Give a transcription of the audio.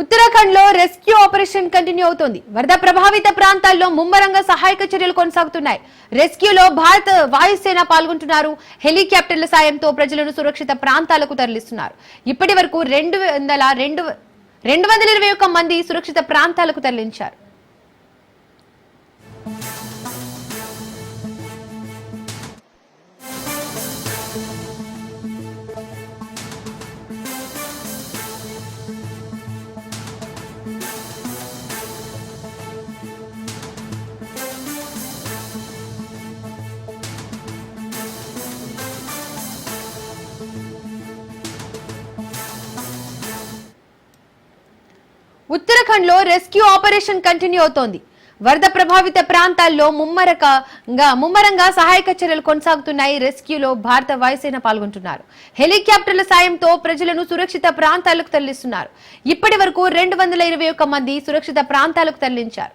ఉత్తరాఖండ్ లో rescue operation continue అవుతోంది. వరద ప్రభావిత ప్రాంతాల్లో ముమ్మరంగా సహాయక చర్యలు కొనసాగుతున్నాయి. రెస్క్యూలో భారత వాయుసేన పాల్గొంటున్నారు. హెలికాప్టర్ల సాయంతో ప్రజలను సురక్షిత ప్రాంతాలకు తరలిస్తున్నారు. ఇప్పటి వరకు 221 మంది సురక్షిత ప్రాంతాలకు తరలించారు. ఉత్తరాఖండ్ లో రెస్క్యూ ఆపరేషన్ కంటిన్యూ అవుతోంది. వరద ప్రభావిత ప్రాంతాల్లో ముమ్మరంగా సహాయక చర్యలు కొనసాగుతున్నాయి. రెస్క్యూలో భారత వాయుసేన పాల్గొంటున్నారు. హెలికాప్టర్ల సాయంతో ప్రజలను సురక్షిత ప్రాంతాలకు తరలిస్తున్నారు. ఇప్పటి వరకు 221 మంది సురక్షిత ప్రాంతాలకు తరలించారు.